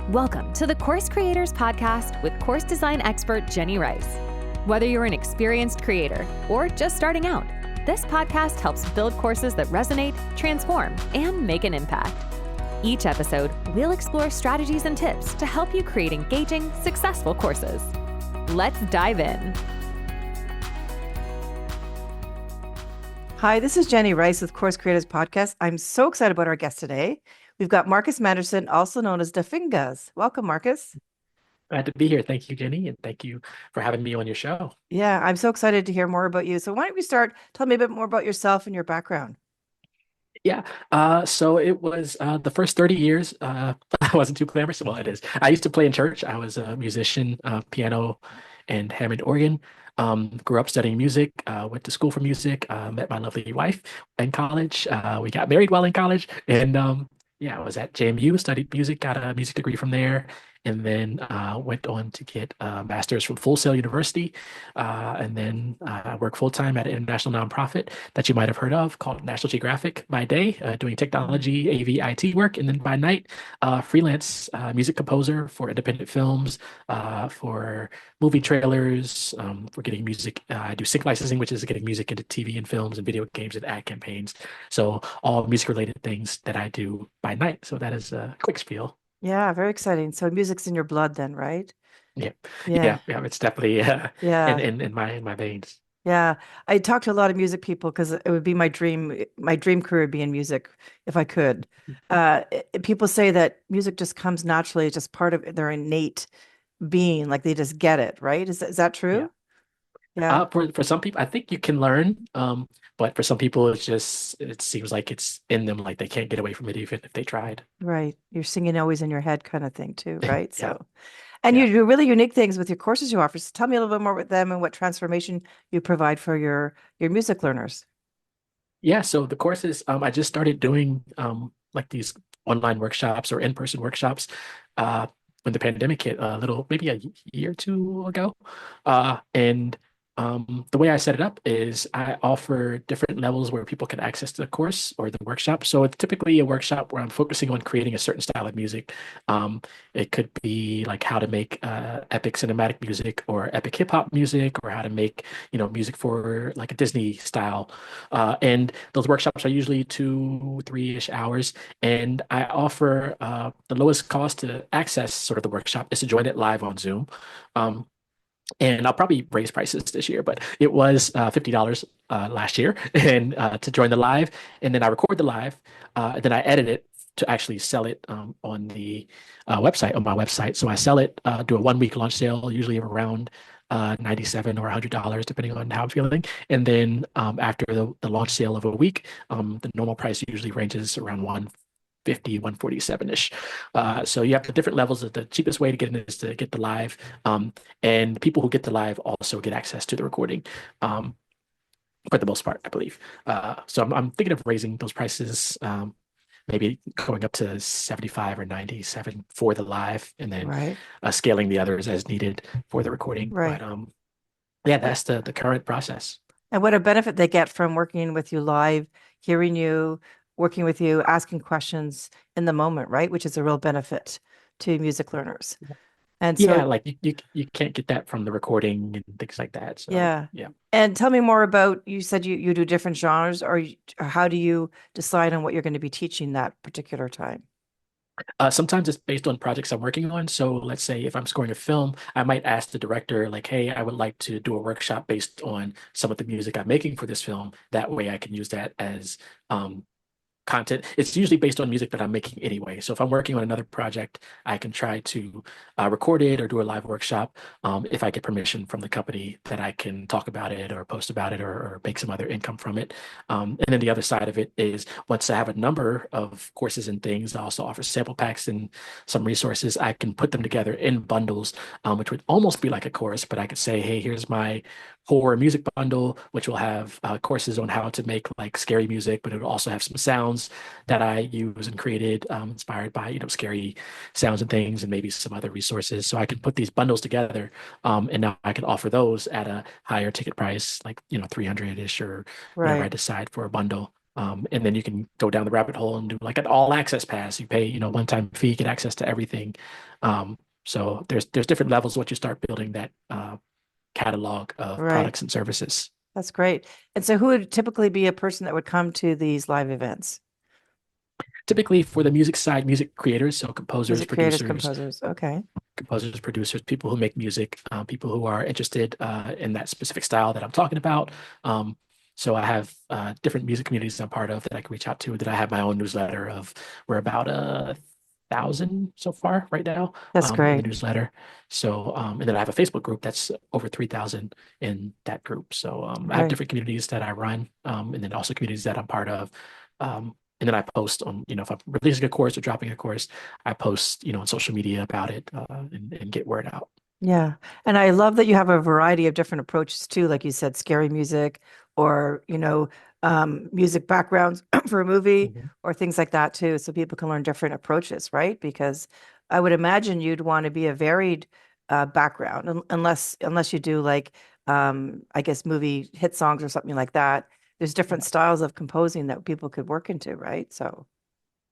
Welcome to the Course Creators Podcast with course design expert Jenny Rice. Whether you're an experienced creator or just starting out, this podcast helps build courses that resonate, transform, and make an impact. Each episode, we'll explore strategies and tips to help you create engaging, successful courses. Let's dive in. Hi, this is Jenny Rice with Course Creators Podcast. I'm so excited about our guest today. We've got Marcus Manderson, also known as Dafingas. Welcome, Marcus. Glad to be here. Thank you, Jenny, and thank you for having me on your show. Yeah, I'm so excited to hear more about you. So why don't we start? Tell me a bit more about yourself and your background. Yeah, so it was the first 30 years. I wasn't too glamorous. Well, it is. I used to play in church. I was a musician, piano and Hammond organ. Grew up studying music, went to school for music, met my lovely wife in college. We got married while in college, and yeah, I was at JMU, studied music, got a music degree from there, and then went on to get a master's from Full Sail University. And then I work full-time at an international nonprofit that you might have heard of called National Geographic by day, doing technology, AV, IT work. And then by night, freelance music composer for independent films, for movie trailers, for getting music. I do sync licensing, which is getting music into TV and films and video games and ad campaigns. So all music-related things that I do by night. So that is a quick spiel. Yeah, very exciting. So music's in your blood then, right? Yeah, Yeah. it's definitely Yeah. in my veins. Yeah. I talk to a lot of music people because it would be my dream. My dream career would be in music if I could. People say that music just comes naturally, it's just part of their innate being, like they just get it, right? Is that Yeah. true? Yeah. For some people, I think you can learn. But for some people, it seems like it's in them, like they can't get away from it even if they tried. Right. You're singing always in your head kind of thing too, right? Yeah, So, and yeah. you do really unique things with your courses you offer. So tell me a little bit more about them and what transformation you provide for your music learners. Yeah, so the courses, I just started doing like these online workshops or in-person workshops when the pandemic hit maybe a year or two ago. And the way I set it up is I offer different levels where people can access the course or the workshop. So it's typically a workshop where I'm focusing on creating a certain style of music. It could be like how to make epic cinematic music or epic hip hop music, or how to make, music for like a Disney style. And those workshops are usually 2, 3-ish hours. And I offer the lowest cost to access sort of the workshop is to join it live on Zoom. And I'll probably raise prices this year, but it was $50 last year and to join the live. And then I record the live, and then I edit it to actually sell it on the website, on my website. So I sell it, do a 1 week launch sale, usually around $97 or $100, depending on how I'm feeling. And then after the launch sale of a week, the normal price usually ranges around 150, 147-ish. So you have the different levels. The cheapest way to get in is to get the live. And people who get the live also get access to the recording. For the most part, I believe. So I'm thinking of raising those prices, maybe going up to 75 or 97 for the live, and then Right. Scaling the others as needed for the recording. Right. But yeah, that's the current process. And what a benefit they get from working with you live, hearing you, working with you, asking questions in the moment, right? Which is a real benefit to music learners. And so, Yeah, like you can't get that from the recording and things like that. So yeah. yeah. And tell me more about, you said you do different genres, or how do you decide on what you're going to be teaching that particular time? Sometimes it's based on projects I'm working on. So let's say if I'm scoring a film, I might ask the director, like, hey, I would like to do a workshop based on some of the music I'm making for this film. That way I can use that as content. It's usually based on music that I'm making anyway. So if I'm working on another project, I can try to record it or do a live workshop if I get permission from the company that I can talk about it or post about it or make some other income from it. And then the other side of it is once I have a number of courses and things, I also offer sample packs and some resources. I can put them together in bundles, which would almost be like a course, but I could say, hey, here's my horror music bundle, which will have courses on how to make like scary music, but it will also have some sounds that I use and created, inspired by, scary sounds and things, and maybe some other resources. So I can put these bundles together, and now I can offer those at a higher ticket price, like, 300-ish or whatever I Right. decide for a bundle. And then you can go down the rabbit hole and do like an all access pass. You pay, one-time fee, get access to everything. So there's different levels once you start building that catalog of Right. products and services. That's great. And so who would typically be a person that would come to these live events? Typically for the music side, music creators, so Music creators, composers. Okay. composers, producers, people who make music, people who are interested in that specific style that I'm talking about. So I have different music communities I'm part of that I can reach out to. That I have my own newsletter of. We're about 1,000 so far right now That's in the great. newsletter. So and then I have a Facebook group that's over 3,000 in that group. So I have Right. different communities that I run, and then also communities that I'm part of. And then I post on, if I'm releasing a course or dropping a course, I post, on social media about it and get word out. Yeah. And I love that you have a variety of different approaches too, like you said, scary music or, music backgrounds for a movie Mhm. or things like that too. So people can learn different approaches, right? Because I would imagine you'd want to be a varied background unless you do like I guess movie hit songs or something like that. There's different Yeah. styles of composing that people could work into, right? So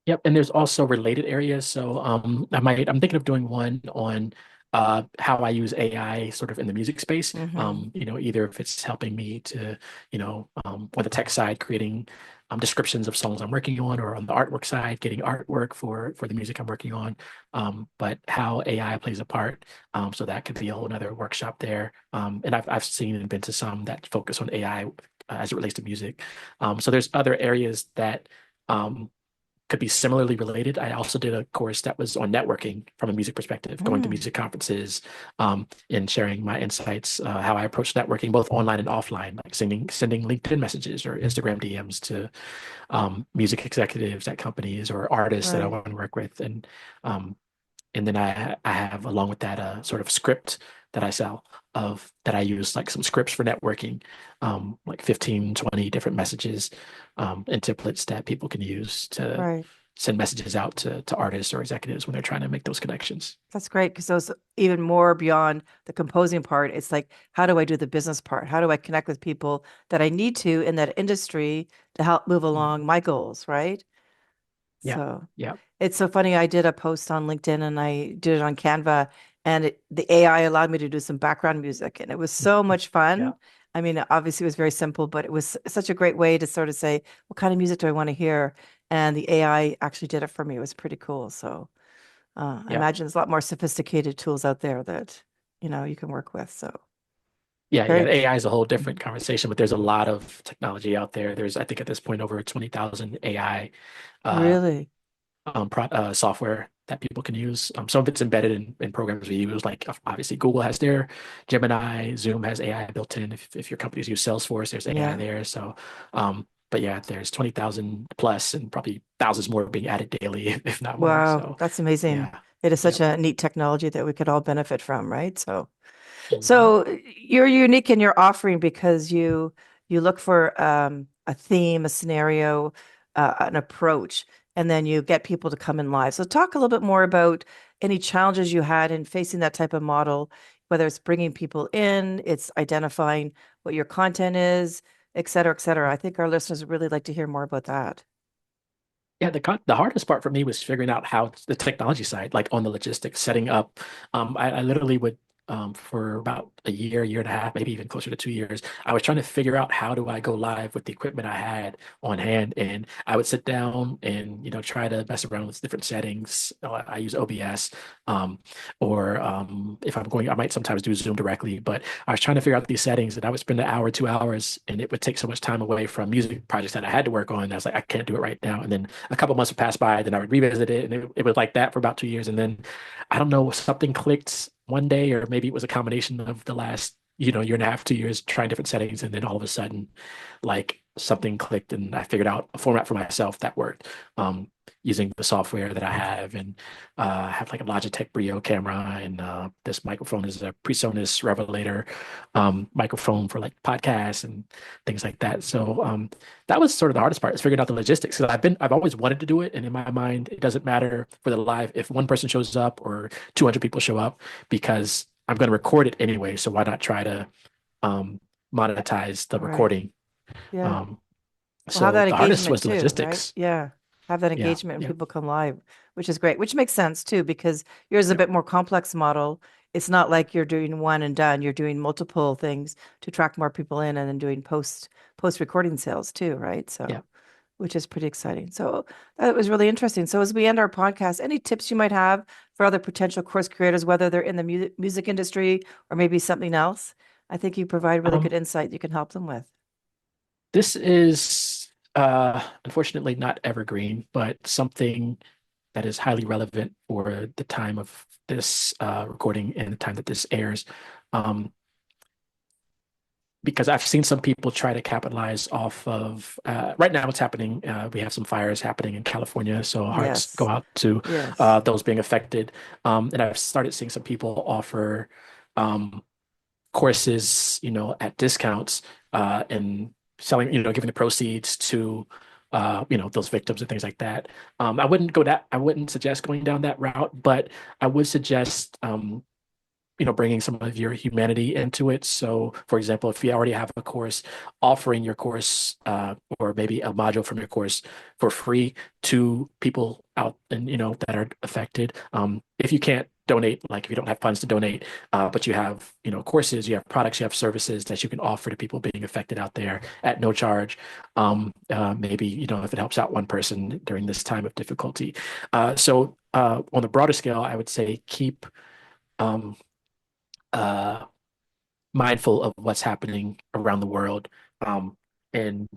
Yep, and there's also related areas. So I'm thinking of doing one on how I use AI sort of in the music space. hmm Either if it's helping me to, on the tech side, creating descriptions of songs I'm working on, or on the artwork side, getting artwork for the music I'm working on. But how AI plays a part. So that could be a whole nother workshop there. And I've seen and been to some that focus on AI as it relates to music. So there's other areas that could be similarly related. I also did a course that was on networking from a music perspective, going to Mm, music conferences, and sharing my insights, how I approach networking, both online and offline, like sending LinkedIn messages or Instagram DMs to music executives at companies or artists that I right. want to work with, um, and then I have along with that a sort of script that I sell of that I use like some scripts for networking, like 15, 20 different messages, and templates that people can use to Right. send messages out to artists or executives when they're trying to make those connections. That's great because those even more beyond the composing part, it's like, how do I do the business part? How do I connect with people that I need to in that industry to help move along Mhm. my goals, right? Yeah. So Yeah. it's so funny. I did a post on LinkedIn and I did it on Canva, and the AI allowed me to do some background music, and it was so much Yeah. fun. I mean, obviously, it was very simple, but it was such a great way to sort of say, what kind of music do I want to hear? And the AI actually did it for me. It was pretty cool. So I Yeah. imagine there's a lot more sophisticated tools out there that, you can work with. So Yeah, yeah. very AI is a whole different conversation, but there's a lot of technology out there. There's, I think, at this point, over 20,000 AI uh, really, software that people can use. Some of it's embedded in programs we use, like obviously Google has their Gemini, Zoom has AI built in. If your companies use Salesforce, there's AI yeah. there. So, but yeah, there's 20,000 plus and probably thousands more being added daily, if not more. Wow, So, that's amazing. yeah, It is such yep. a neat technology that we could all benefit from, right? So. Mhm. So you're unique in your offering because you look for a theme, a scenario, an approach, and then you get people to come in live. So talk a little bit more about any challenges you had in facing that type of model, whether it's bringing people in, it's identifying what your content is, et cetera, et cetera. I think our listeners would really like to hear more about that. Yeah, the hardest part for me was figuring out how the technology side, like on the logistics, setting up. I literally would, for about a year and a half, maybe even closer to 2 years, I was trying to figure out how do I go live with the equipment I had on hand, and I would sit down and try to mess around with different settings. I use OBS, or if I'm going, I might sometimes do Zoom directly, but I was trying to figure out these settings, and I would spend an hour, 2 hours, and it would take so much time away from music projects that I had to work on. I was like, I can't do it right now, and then a couple months would pass by, then I would revisit it, and it was like that for about 2 years. And then I don't know, something clicked one day, or maybe it was a combination of the last, year and a half, 2 years trying different settings. And then all of a sudden, like something clicked and I figured out a format for myself that worked. Using the software that I have, and I have like a Logitech Brio camera, and this microphone is a PreSonus Revelator microphone for like podcasts and things like that. So that was sort of the hardest part, is figuring out the logistics. Because I've always wanted to do it, and in my mind, it doesn't matter for the live if one person shows up or 200 people show up, because I'm going to record it anyway. So why not try to um, monetize the Right. recording? Yeah. Um, Well, have So that the hardest was engagement the too, right? logistics. Yeah. Have that Yeah, engagement when yeah. people come live, which is great, which makes sense too, because yours is a Yep. bit more complex model. It's not like you're doing one and done. You're doing multiple things to attract more people in and then doing post recording sales too, right? Yeah. So, which is pretty exciting. So that was really interesting. So as we end our podcast, any tips you might have for other potential course creators, whether they're in the music industry or maybe something else? I think you provide really good Um, insight you can help them with. this is unfortunately not evergreen, but something that is highly relevant for the time of this recording and the time that this airs. Um, because I've seen some people try to capitalize off of right now what's happening. We have some fires happening in California, so hearts go Yes. out to Yes. those being affected. And I've started seeing some people offer um, courses, at discounts and selling, giving the proceeds to those victims and things like that. I wouldn't suggest going down that route, but I would suggest bringing some of your humanity into it. So, for example, if you already have a course, offering your course or maybe a module from your course for free to people out and that are affected. If you can't donate, like if you don't have funds to donate, but you have courses, you have products, you have services that you can offer to people being affected out there at no charge. Maybe if it helps out one person during this time of difficulty. So on the broader scale, I would say keep um, uh, mindful of what's happening around the world. And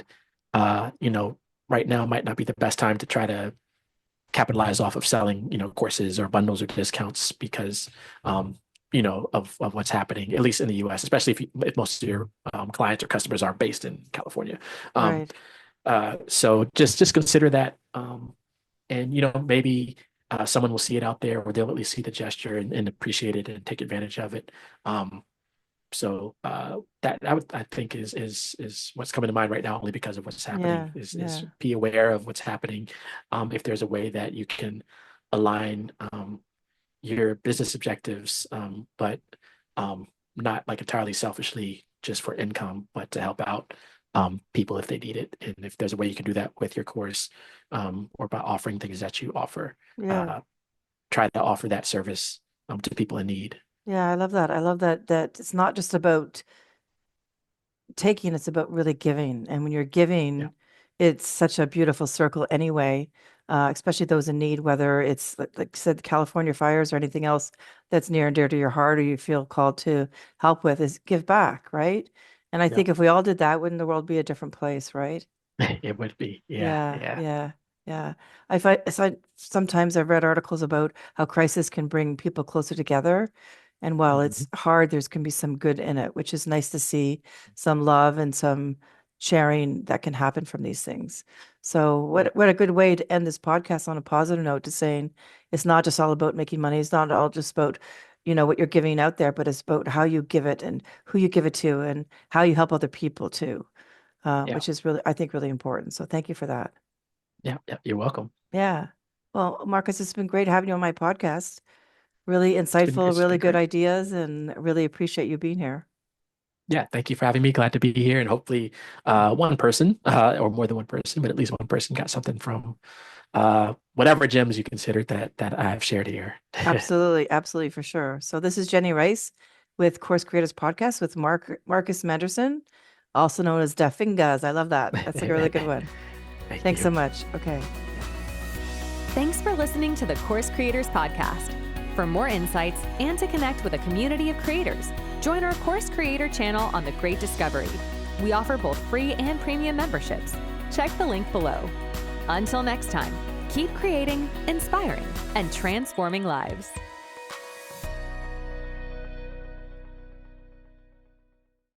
right now might not be the best time to try to capitalize off of selling, courses or bundles or discounts because, of what's happening, at least in the US, especially if most of your clients or customers are based in California. Um, Right. so just consider that, and maybe someone will see it out there, or they'll at least see the gesture and appreciate it and take advantage of it. So that I think is what's coming to mind right now, only because of what's happening. Yeah. Is Yeah. be aware of what's happening. If there's a way that you can align your business objectives, but not like entirely selfishly just for income, but to help out people if they need it. And if there's a way you can do that with your course, or by offering things that you offer, Yeah. uh, try to offer that service to people in need. Yeah. I love that. I love that it's not just about taking, it's about really giving. And when you're Yeah. giving, it's such a beautiful circle anyway, especially those in need, whether it's like I said, the California fires or anything else that's near and dear to your heart or you feel called to help with is give back, right? And I Yeah. think if we all did that, wouldn't the world be a different place, right? It would be. Yeah. Yeah, Yeah. yeah, yeah. Sometimes I've read articles about how crisis can bring people closer together. And while it's Mhm. hard, there's can be some good in it, which is nice to see some love and some sharing that can happen from these things. So Yeah. what a good way to end this podcast on a positive note to saying it's not just all about making money. It's not all just about, what you're giving out there, but it's about how you give it and who you give it to and how you help other people too, Yeah. which is really, I think, really important. So thank you for that. Yeah. Yeah. You're welcome. Yeah. Well, Marcus, it's been great having you on my podcast. Really insightful, It's really been good great. ideas, and really appreciate you being here. Yeah. Thank you for having me. Glad to be here. And hopefully, one person, or more than one person, but at least one person got something from whatever gems you considered that I've shared here. Absolutely, absolutely, for sure. So this is Jenny Rice with Course Creators Podcast with Marcus Manderson, also known as Dafingas. I love that. That's like a really good one. Thank Thanks you. so much. Okay. Thanks for listening to the Course Creators Podcast. For more insights and to connect with a community of creators, join our Course Creator channel on The Great Discovery. We offer both free and premium memberships. Check the link below. Until next time, keep creating, inspiring, and transforming lives.